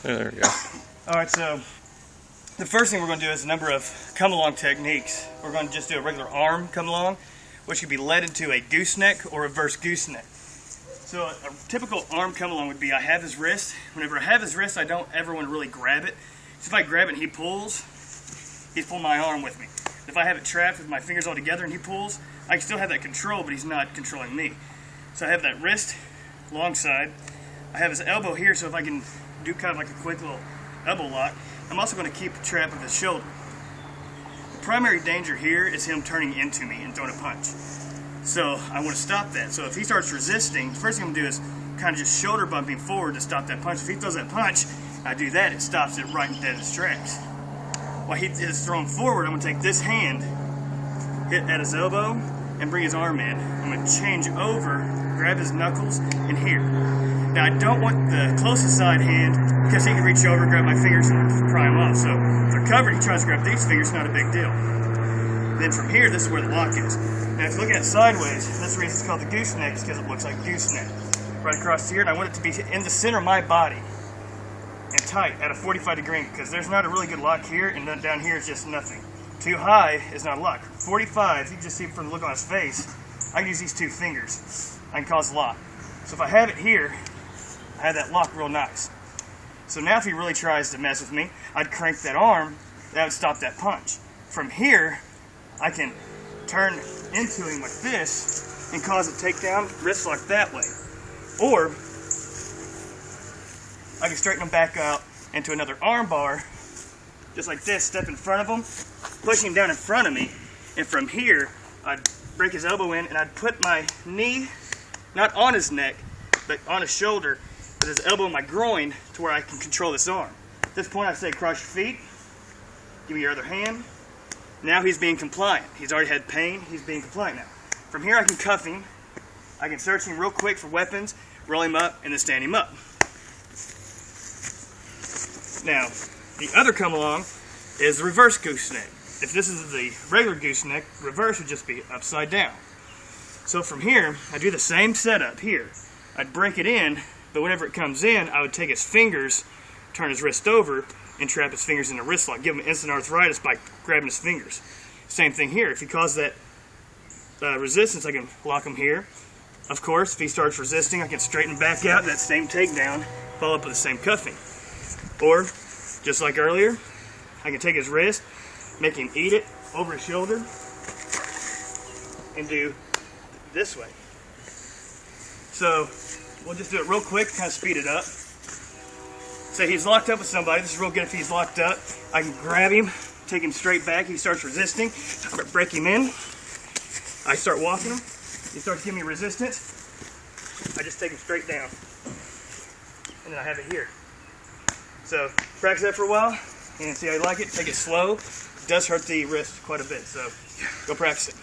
There we go. Alright, so the first thing we're going to do is a number of come-along techniques. We're going to just do a regular arm come-along, which could be led into a gooseneck or reverse gooseneck. So a typical arm come-along would be I have his wrist. Whenever I have his wrist, I don't ever want to really grab it. So if I grab it and he pulls, he's pulling my arm with me. If I have it trapped with my fingers all together and he pulls, I can still have that control, but he's not controlling me. So I have that wrist, long side. I have his elbow here, so if I can do kind of like a quick little elbow lock, I'm also going to keep the trap of his shoulder. The primary danger here is him turning into me and throwing a punch. So I want to stop that. So if he starts resisting, the first thing I'm going to do is kind of just shoulder bump him forward to stop that punch. If he throws that punch, I do that, it stops it right dead in its tracks. While he is thrown forward, I'm going to take this hand, hit at his elbow, and bring his arm in. I'm going to change over, grab his knuckles, and here. Now I don't want the closest side hand because he can reach over, grab my fingers, and pry him off. So if they're covered, he tries to grab these fingers, not a big deal. Then from here, this is where the lock is. Now if you look at it sideways, that's the reason it's called the gooseneck, is because it looks like gooseneck. Right across here, and I want it to be in the center of my body and tight at a 45-degree angle, because there's not a really good lock here, and then down here is just nothing. Too high is not a lock. 45, you can just see from the look on his face, I can use these two fingers. I can cause a lock. So if I have it here, I have that lock real nice. So now if he really tries to mess with me, I'd crank that arm, that would stop that punch. From here, I can turn into him like this and cause a takedown, wrist lock that way. Or I can straighten him back out into another arm bar, just like this, step in front of him, push him down in front of me, and from here, I'd break his elbow in, and I'd put my knee, not on his neck, but on his shoulder, with his elbow in my groin, to where I can control this arm. At this point, I say cross your feet, give me your other hand. Now he's being compliant. He's already had pain, he's being compliant now. From here, I can cuff him, I can search him real quick for weapons, roll him up, and then stand him up. Now, the other come along is the reverse gooseneck. If this is the regular gooseneck, reverse would just be upside down. So from here, I do the same setup here. I'd break it in, but whenever it comes in, I would take his fingers, turn his wrist over, and trap his fingers in a wrist lock. Give him instant arthritis by grabbing his fingers. Same thing here. If he causes that resistance, I can lock him here. Of course, if he starts resisting, I can straighten him back out, that same takedown, follow up with the same cuffing. Or, just like earlier, I can take his wrist, make him eat it over his shoulder, and do this way. So, we'll just do it real quick, kind of speed it up. Say he's locked up with somebody. This is real good if he's locked up. I can grab him, take him straight back. He starts resisting. I break him in. I start walking him. He starts giving me resistance. I just take him straight down. And then I have it here. So practice that for a while and see how you like it. Take it slow. It does hurt the wrist quite a bit, so go practice it.